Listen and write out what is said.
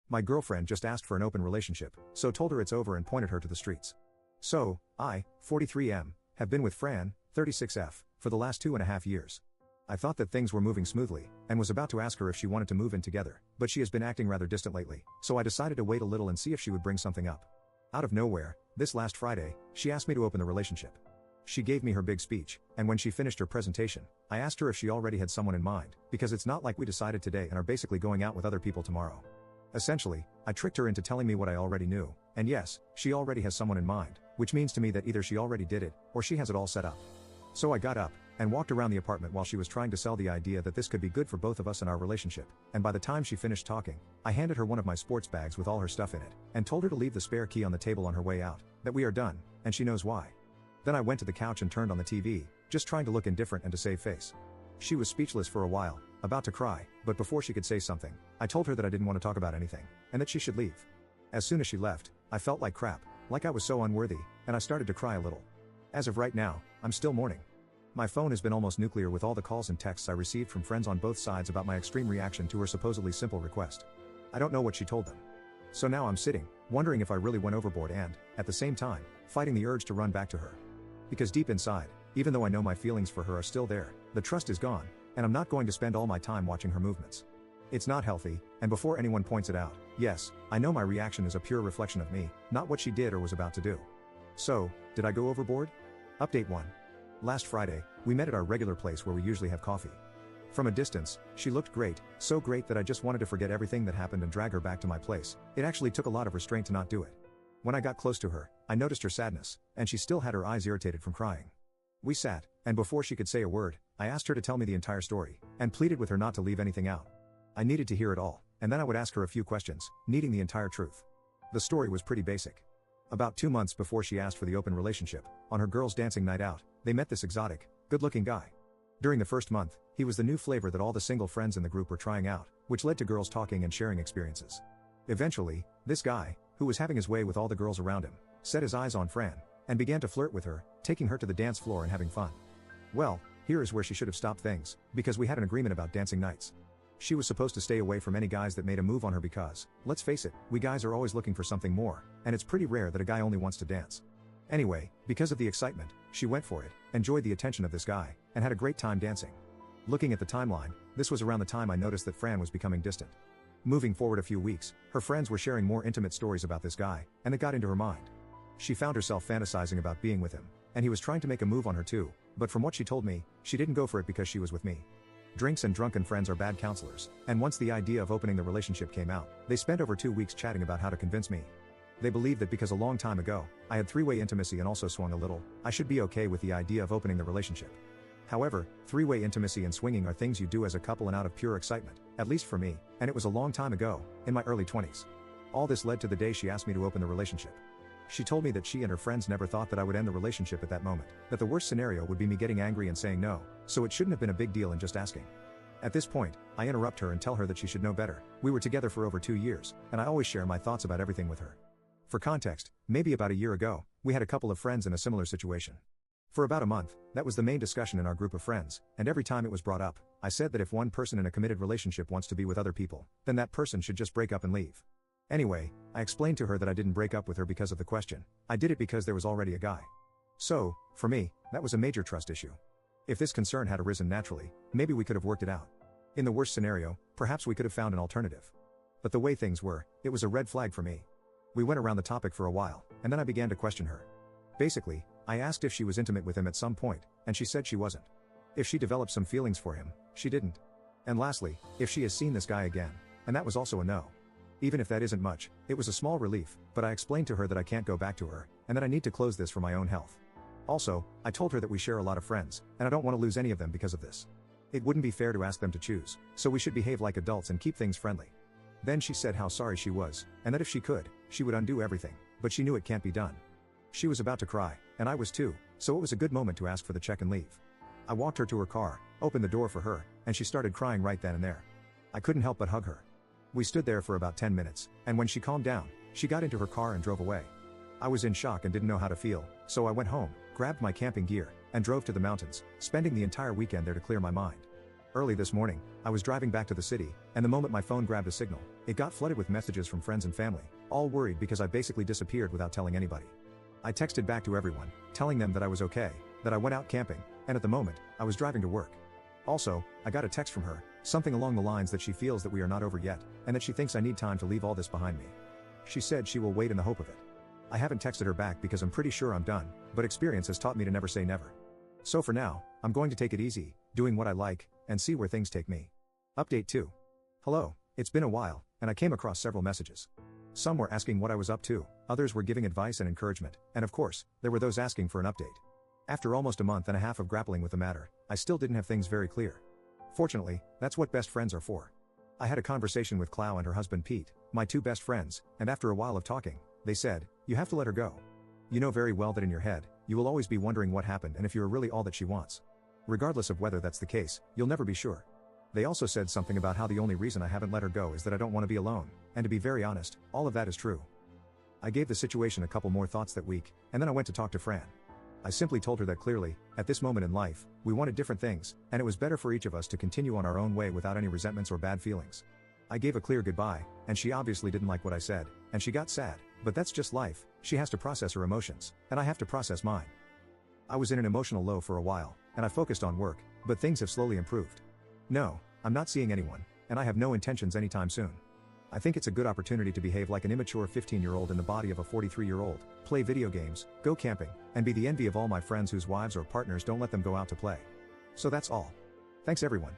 My girlfriend just asked for an open relationship, so told her it's over and pointed her to the streets. So, I, 43M, have been with Fran, 36F, for the last 2.5 years. I thought that things were moving smoothly, and was about to ask her if she wanted to move in together, but she has been acting rather distant lately, so I decided to wait a little and see if she would bring something up. Out of nowhere, this last Friday, she asked me to open the relationship. She gave me her big speech, and when she finished her presentation, I asked her if she already had someone in mind, because it's not like we decided today and are basically going out with other people tomorrow. Essentially, I tricked her into telling me what I already knew, and yes, she already has someone in mind, which means to me that either she already did it, or she has it all set up. So I got up, and walked around the apartment while she was trying to sell the idea that this could be good for both of us in our relationship, and by the time she finished talking, I handed her one of my sports bags with all her stuff in it, and told her to leave the spare key on the table on her way out, that we are done, and she knows why. Then I went to the couch and turned on the TV, just trying to look indifferent and to save face. She was speechless for a while, about to cry, but before she could say something, I told her that I didn't want to talk about anything, and that she should leave. As soon as she left, I felt like crap, like I was so unworthy, and I started to cry a little. As of right now, I'm still mourning. My phone has been almost nuclear with all the calls and texts I received from friends on both sides about my extreme reaction to her supposedly simple request. I don't know what she told them. So now I'm sitting, wondering if I really went overboard and, at the same time, fighting the urge to run back to her. Because deep inside, even though I know my feelings for her are still there, the trust is gone, and I'm not going to spend all my time watching her movements. It's not healthy, and before anyone points it out, yes, I know my reaction is a pure reflection of me, not what she did or was about to do. So, did I go overboard? Update 1. Last Friday, we met at our regular place where we usually have coffee. From a distance, she looked great, so great that I just wanted to forget everything that happened and drag her back to my place. It actually took a lot of restraint to not do it. When I got close to her, I noticed her sadness, and she still had her eyes irritated from crying. We sat, and before she could say a word, I asked her to tell me the entire story, and pleaded with her not to leave anything out. I needed to hear it all, and then I would ask her a few questions, needing the entire truth. The story was pretty basic. About 2 months before she asked for the open relationship, on her girls' dancing night out, they met this exotic, good-looking guy. During the first month, he was the new flavor that all the single friends in the group were trying out, which led to girls talking and sharing experiences. Eventually, this guy, who was having his way with all the girls around him, set his eyes on Fran, and began to flirt with her, taking her to the dance floor and having fun. Well, here is where she should have stopped things, because we had an agreement about dancing nights. She was supposed to stay away from any guys that made a move on her because, let's face it, we guys are always looking for something more, and it's pretty rare that a guy only wants to dance. Anyway, because of the excitement, she went for it, enjoyed the attention of this guy, and had a great time dancing. Looking at the timeline, this was around the time I noticed that Fran was becoming distant. Moving forward a few weeks, her friends were sharing more intimate stories about this guy, and it got into her mind. She found herself fantasizing about being with him, and he was trying to make a move on her too, but from what she told me, she didn't go for it because she was with me. Drinks and drunken friends are bad counselors, and once the idea of opening the relationship came out, they spent over 2 weeks chatting about how to convince me. They believed that because a long time ago, I had three-way intimacy and also swung a little, I should be okay with the idea of opening the relationship. However, three-way intimacy and swinging are things you do as a couple and out of pure excitement, at least for me, and it was a long time ago, in my early 20s. All this led to the day she asked me to open the relationship. She told me that she and her friends never thought that I would end the relationship at that moment, that the worst scenario would be me getting angry and saying no, so it shouldn't have been a big deal in just asking. At this point, I interrupt her and tell her that she should know better. We were together for over 2 years, and I always share my thoughts about everything with her. For context, maybe about a year ago, we had a couple of friends in a similar situation. For about a month, that was the main discussion in our group of friends, and every time it was brought up, I said that if one person in a committed relationship wants to be with other people, then that person should just break up and leave. Anyway, I explained to her that I didn't break up with her because of the question. I did it because there was already a guy. So, for me, that was a major trust issue. If this concern had arisen naturally, maybe we could have worked it out. In the worst scenario, perhaps we could have found an alternative. But the way things were, it was a red flag for me. We went around the topic for a while, and then I began to question her. Basically, I asked if she was intimate with him at some point, and she said she wasn't. If she developed some feelings for him, she didn't. And lastly, if she has seen this guy again, and that was also a no. Even if that isn't much, it was a small relief, but I explained to her that I can't go back to her, and that I need to close this for my own health. Also, I told her that we share a lot of friends, and I don't want to lose any of them because of this. It wouldn't be fair to ask them to choose, so we should behave like adults and keep things friendly. Then she said how sorry she was, and that if she could, she would undo everything, but she knew it can't be done. She was about to cry, and I was too, so it was a good moment to ask for the check and leave. I walked her to her car, opened the door for her, and she started crying right then and there. I couldn't help but hug her. We stood there for about 10 minutes, and when she calmed down, she got into her car and drove away. I was in shock and didn't know how to feel, so I went home, grabbed my camping gear, and drove to the mountains, spending the entire weekend there to clear my mind. Early this morning, I was driving back to the city, and the moment my phone grabbed a signal, it got flooded with messages from friends and family, all worried because I basically disappeared without telling anybody. I texted back to everyone, telling them that I was okay, that I went out camping, and at the moment, I was driving to work. Also, I got a text from her, something along the lines that she feels that we are not over yet, and that she thinks I need time to leave all this behind me. She said she will wait in the hope of it. I haven't texted her back because I'm pretty sure I'm done, but experience has taught me to never say never. So for now, I'm going to take it easy, doing what I like, and see where things take me. Update 2. Hello, it's been a while, and I came across several messages. Some were asking what I was up to, others were giving advice and encouragement, and of course, there were those asking for an update. After almost a month and a half of grappling with the matter, I still didn't have things very clear. Fortunately, that's what best friends are for. I had a conversation with Clau and her husband Pete, my two best friends, and after a while of talking, they said, "You have to let her go. You know very well that in your head, you will always be wondering what happened and if you are really all that she wants. Regardless of whether that's the case, you'll never be sure." They also said something about how the only reason I haven't let her go is that I don't want to be alone, and to be very honest, all of that is true. I gave the situation a couple more thoughts that week, and then I went to talk to Fran. I simply told her that clearly, at this moment in life, we wanted different things, and it was better for each of us to continue on our own way without any resentments or bad feelings. I gave a clear goodbye, and she obviously didn't like what I said, and she got sad, but that's just life. She has to process her emotions, and I have to process mine. I was in an emotional low for a while, and I focused on work, but things have slowly improved. No, I'm not seeing anyone, and I have no intentions anytime soon. I think it's a good opportunity to behave like an immature 15-year-old in the body of a 43-year-old, play video games, go camping, and be the envy of all my friends whose wives or partners don't let them go out to play. So that's all. Thanks everyone.